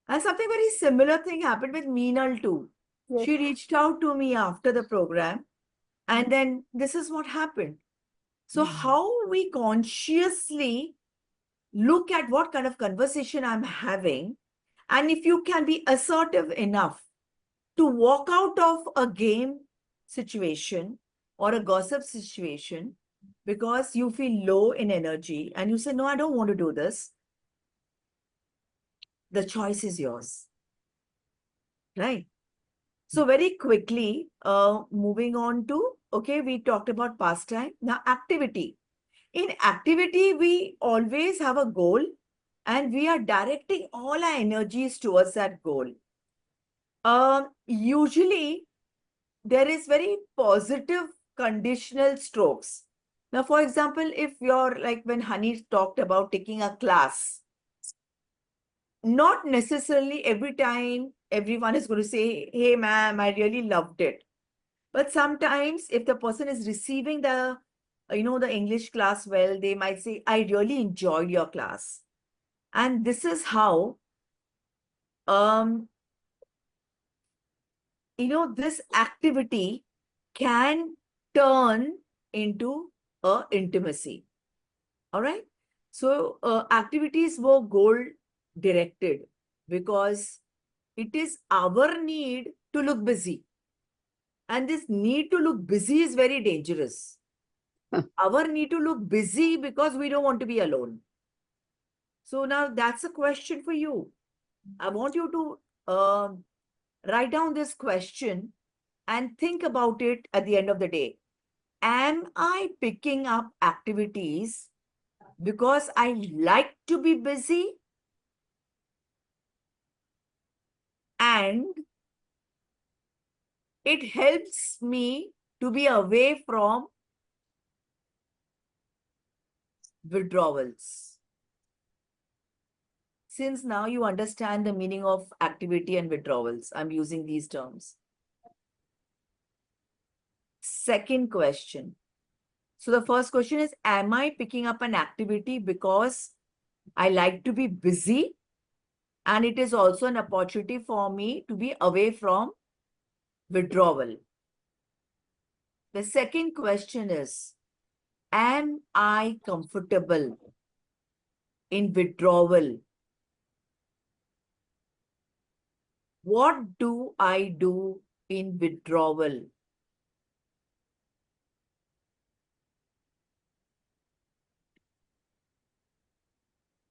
And something very similar thing happened with Meenal too. Yes. She reached out to me after the program, and then this is what happened. So, how we consciously look at what kind of conversation I'm having, and if you can be assertive enough to walk out of a game situation or a gossip situation because you feel low in energy and you say, "No, I don't want to do this," the choice is yours, right? So very quickly, moving on to, okay, we talked about pastime. Now activity. In activity, we always have a goal and we are directing all our energies towards that goal. Usually, there is very positive conditional strokes. Now, for example, if you're like when Hani talked about taking a class, not necessarily every time everyone is going to say, "Hey, ma'am, I really loved it." But sometimes if the person is receiving the English class well, they might say, "I really enjoyed your class." And this is how, um, this activity can turn into a intimacy. All right. So activities were goal directed because it is our need to look busy. And this need to look busy is very dangerous. Our need to look busy because we don't want to be alone. So now that's a question for you. I want you to write down this question and think about it at the end of the day. am I picking up activities because I like to be busy and it helps me to be away from withdrawals? Since now you understand the meaning of activity and withdrawals, I'm using these terms. Second question. So the first question is, am I picking up an activity because I like to be busy? And it is also an opportunity for me to be away from withdrawal. The second question is, am I comfortable in withdrawal? What do I do in withdrawal?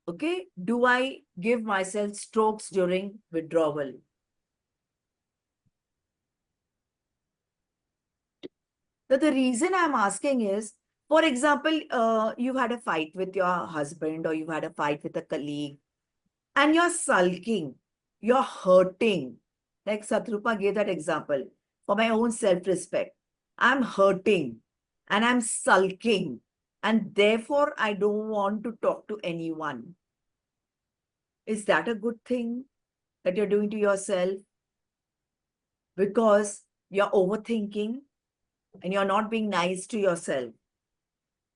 Okay, do I give myself strokes during withdrawal? The reason I'm asking is, for example, you've had a fight with your husband or you've had a fight with a colleague and you're sulking, you're hurting. Like Satrupa gave that example. For my own self-respect, I'm hurting and I'm sulking, and therefore I don't want to talk to anyone. Is that a good thing that you're doing to yourself? Because you're overthinking and you're not being nice to yourself.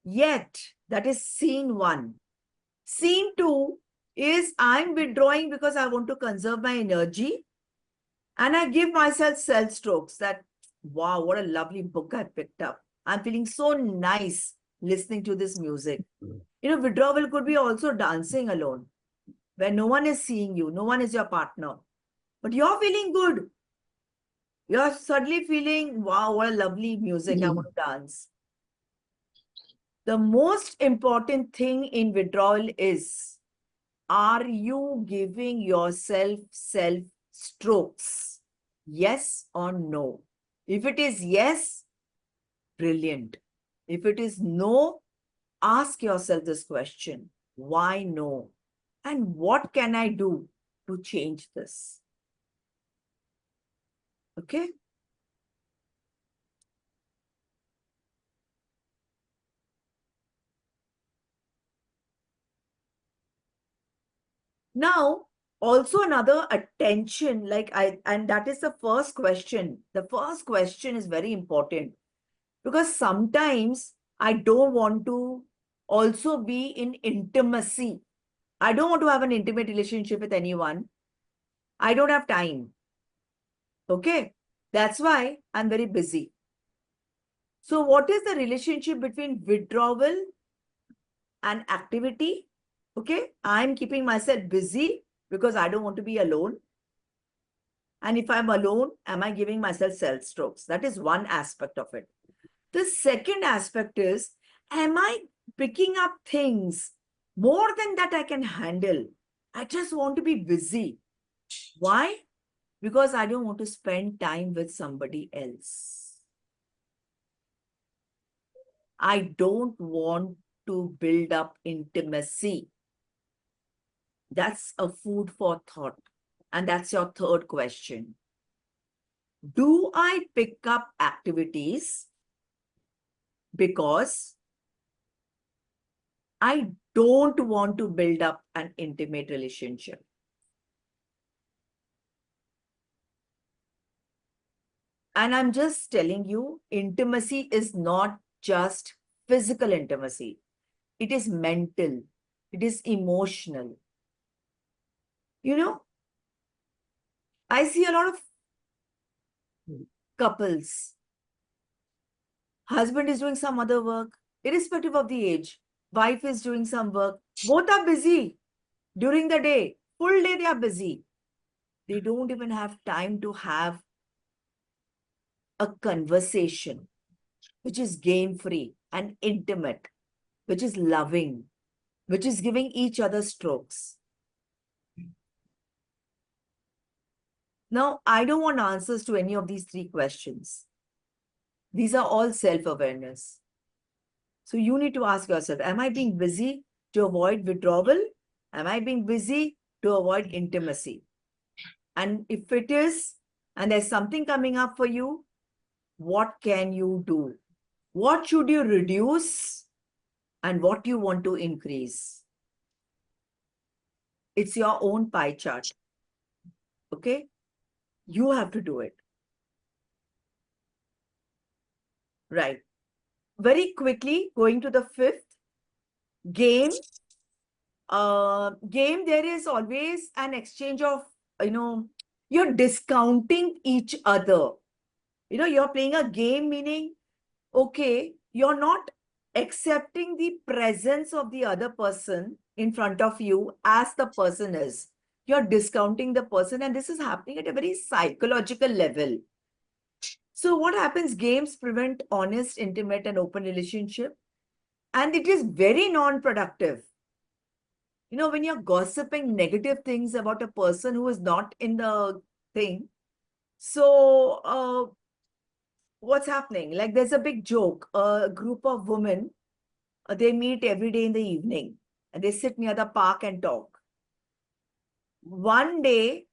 Yet, that is scene one. Scene two is I'm withdrawing because I want to conserve my energy. And I give myself self strokes that, wow, what a lovely book I picked up. I'm feeling so nice listening to this music. You know, withdrawal could be also dancing alone, where no one is seeing you, no one is your partner, but you're feeling good. You're suddenly feeling, wow, what a lovely music. I want to dance. The most important thing in withdrawal is, are you giving yourself self strokes? Yes or no? If it is yes, brilliant. If it is no, ask yourself this question. Why no? And what can I do to change this? Okay. Now, also another attention, and that is the first question. The first question is very important because sometimes I don't want to also be in intimacy. I don't want to have an intimate relationship with anyone. I don't have time. Okay. That's why I'm very busy. So what is the relationship between withdrawal and activity? Okay. I'm keeping myself busy because I don't want to be alone. And if I'm alone, am I giving myself self strokes? That is one aspect of it. The second aspect is, am I picking up things more than that I can handle? I just want to be busy. Why? Because I don't want to spend time with somebody else. I don't want to build up intimacy. That's a food for thought. And that's your third question. Do I pick up activities because I don't want to build up an intimate relationship? And I'm just telling you, intimacy is not just physical intimacy. It is mental. It is emotional. You know, I see a lot of couples. Husband is doing some other work, irrespective of the age. Wife is doing some work. Both are busy during the day. Full day they are busy. They don't even have time to have a conversation which is game-free and intimate, which is loving, which is giving each other strokes. Now, I don't want answers to any of these three questions. These are all self-awareness. So you need to ask yourself, am I being busy to avoid withdrawal? Am I being busy to avoid intimacy? And if it is, and there's something coming up for you, what can you do? What should you reduce and what you want to increase? It's your own pie chart. Okay? You have to do it. Right. Very quickly, going to the fifth, game. Game, there is always an exchange of, you're discounting each other. You're playing a game, meaning, okay, you're not accepting the presence of the other person in front of you as the person is. You're discounting the person, and this is happening at a very psychological level. So what happens? Games prevent honest, intimate, and open relationship, and it is very non-productive. When you're gossiping negative things about a person who is not in the thing, so what's happening? Like, there's a big joke. A group of women, they meet every day in the evening and they sit near the park and talk. One day,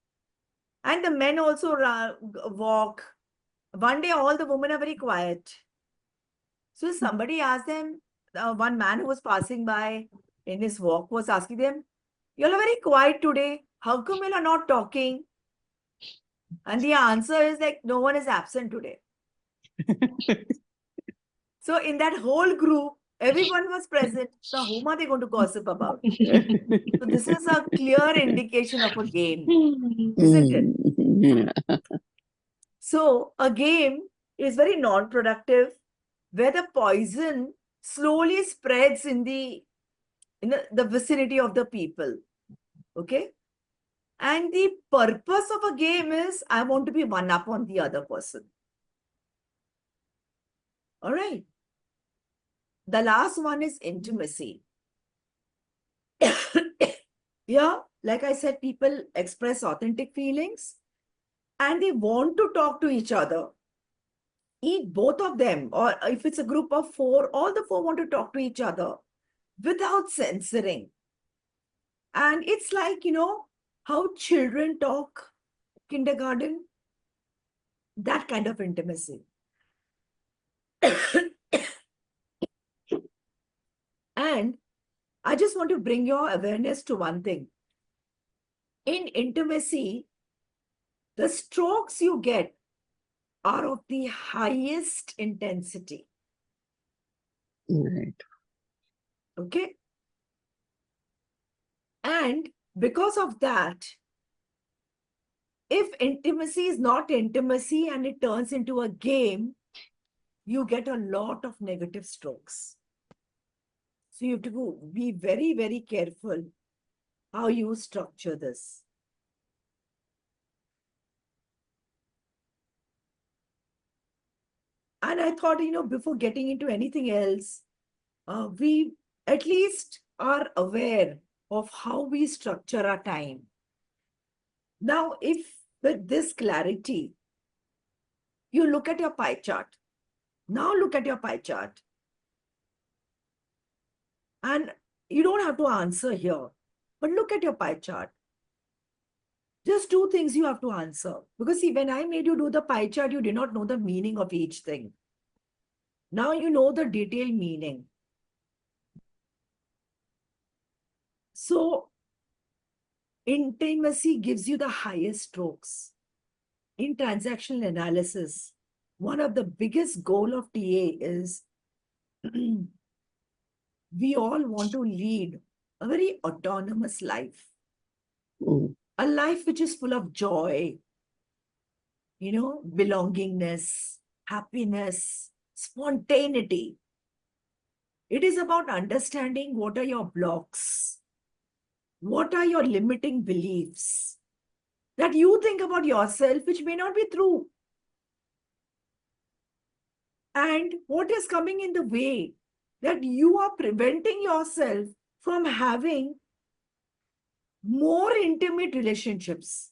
and the men also walk. One day, all the women are very quiet. So somebody asked them, one man who was passing by in his walk was asking them, "You all are very quiet today. How come you are not talking?" And the answer is like, no one is absent today. So in that whole group, everyone was present. Now, whom are they going to gossip about? So this is a clear indication of a game, isn't it? Yeah. So a game is very non-productive, where the poison slowly spreads in the vicinity of the people. Okay? And the purpose of a game is, I want to be one up on the other person. All right. The last one is intimacy. Yeah, like I said, people express authentic feelings and they want to talk to each other. Both of them, or if it's a group of four, all the four want to talk to each other without censoring. And it's like, how children talk, kindergarten, that kind of intimacy. And I just want to bring your awareness to one thing. In intimacy, the strokes you get are of the highest intensity. Right. Okay? And because of that, if intimacy is not intimacy and it turns into a game, you get a lot of negative strokes. So you have to be very, very careful how you structure this. And I thought, before getting into anything else, we at least are aware of how we structure our time. Now, if with this clarity, you look at your pie chart. Now look at your pie chart. And you don't have to answer here, but look at your pie chart. Just two things you have to answer. Because see, when I made you do the pie chart, you did not know the meaning of each thing. Now you know the detailed meaning. So intimacy gives you the highest strokes. In transactional analysis, one of the biggest goal of TA is we all want to lead a very autonomous life. A life which is full of joy, belongingness, happiness, spontaneity. It is about understanding what are your blocks, what are your limiting beliefs that you think about yourself, which may not be true. And what is coming in the way that you are preventing yourself from having more intimate relationships.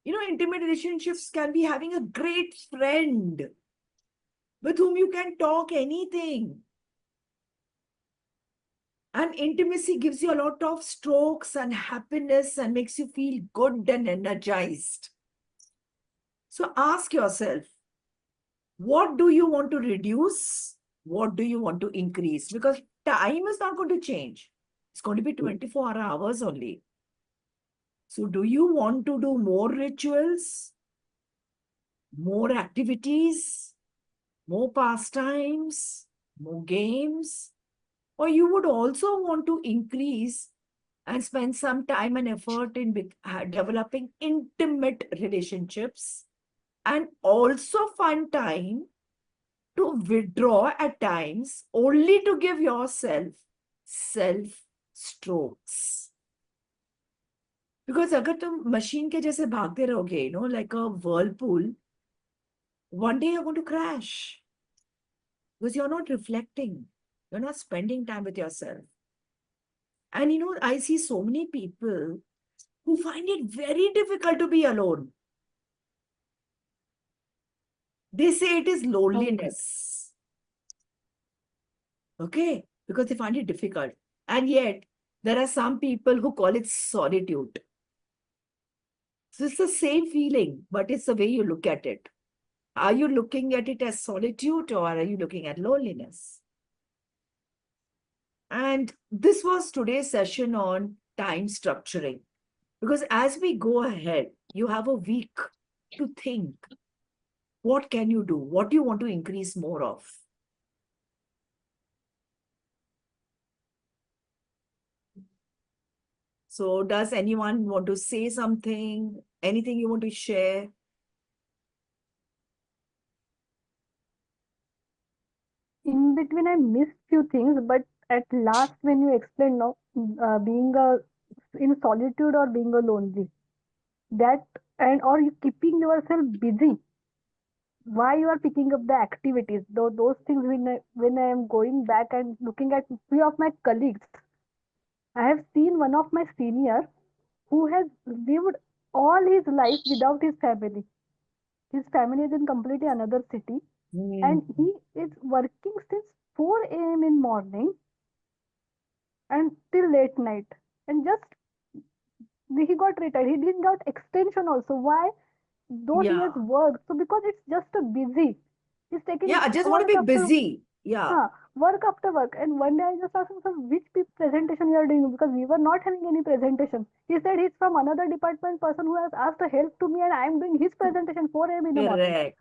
Intimate relationships can be having a great friend, with whom you can talk anything. And intimacy gives you a lot of strokes and happiness and makes you feel good and energized. So ask yourself, what do you want to reduce? What do you want to increase? Because time is not going to change. It's going to be 24 hours only. So do you want to do more rituals, more activities, more pastimes, more games? Or you would also want to increase and spend some time and effort in developing intimate relationships and also find time to withdraw at times only to give yourself self strokes. Because अगर तुम machine के जैसे भागते रहोगे, like a whirlpool, one day you're going to crash because you're not reflecting. You're not spending time with yourself. And I see so many people who find it very difficult to be alone. They say it is loneliness. Okay? Because they find it difficult. And yet, there are some people who call it solitude. So it's the same feeling, but it's the way you look at it. Are you looking at it as solitude or are you looking at loneliness? And this was today's session on time structuring. Because as we go ahead, you have a week to think. What can you do? What do you want to increase more of? So does anyone want to say something? Anything you want to share? In between, I missed few things, but at last, when you explained now, being in solitude or being a lonely, that and or you keeping yourself busy. Why you are picking up the activities? Though those things when I am going back and looking at few of my colleagues, I have seen one of my senior who has lived all his life without his family. His family is in completely another city, and he is working since 4 a.m. in morning and till late night. And just he got retired. He didn't got extension also. Why? Though he has Yeah. worked, so because it's just a busy. He's taking Yeah, I just want to work be after busy. Yeah. work after work. And one day I just asked him, "Sir, which presentation you are doing?" Because we were not having any presentation. He said he's from another department person who has asked a help to me, and I am doing his presentation 4 a.m. in the morning. Correct.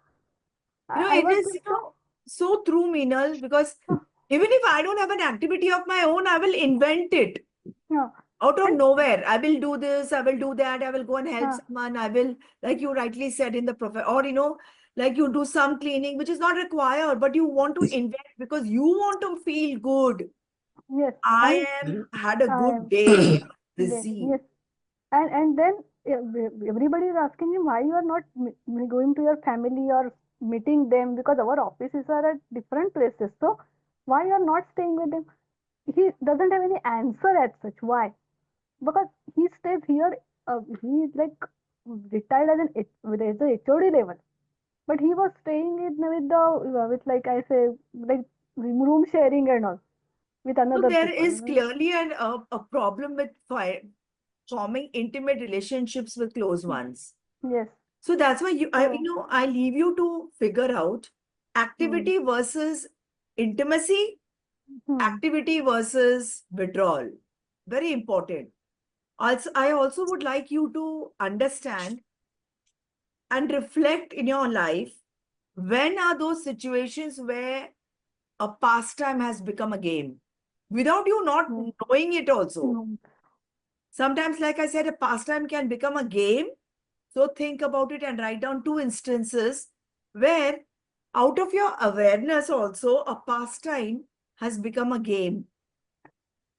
I It was is, like, so, so true, Meenal, because huh, even if I don't have an activity of my own, I will invent it yeah. out of And nowhere. I will do this, I will do that, I will go and help huh, someone. I will, like you rightly said in the or like you do some cleaning, which is not required, but you want to invent because you want to feel good. yes, I and am had a I good am day, then busy. yes, and then everybody is asking him why you are not going to your family or meeting them, because our offices are at different places. So why you are not staying with them? He doesn't have any answer as such. Why? Because he stays here. He is like retired as as a HOD level, but he was staying with the with, like I say, like room sharing and all with So another there is people. clearly a problem with forming intimate relationships with close ones. Yes. So that's why So. I leave you to figure out Hmm. activity versus intimacy, Hmm. activity versus withdrawal. Very important. Also, I also would like you to understand and reflect in your life, when are those situations where a pastime has become a game without you not Hmm. knowing it also. Hmm. Sometimes, like I said, a pastime can become a game. So think about it and write down 2 instances where, out of your awareness also, a pastime has become a game,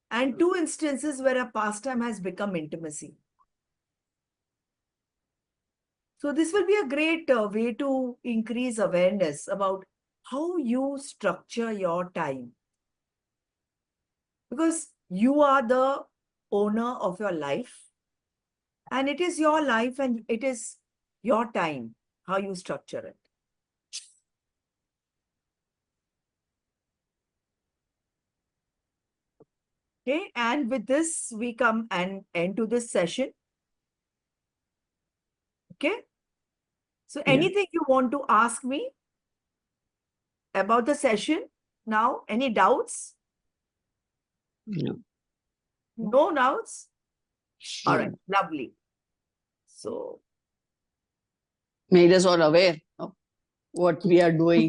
and 2 instances where a pastime has become intimacy. So this will be a great way to increase awareness about how you structure your time, because you are the owner of your life, and it is your life and it is your time, how you structure it. Okay, and with this, we come and end to this session. Okay, so Yeah. anything you want to ask me about the session now? Any doubts? No. No doubts? All No. right, lovely. So, Made us all aware of what we are doing.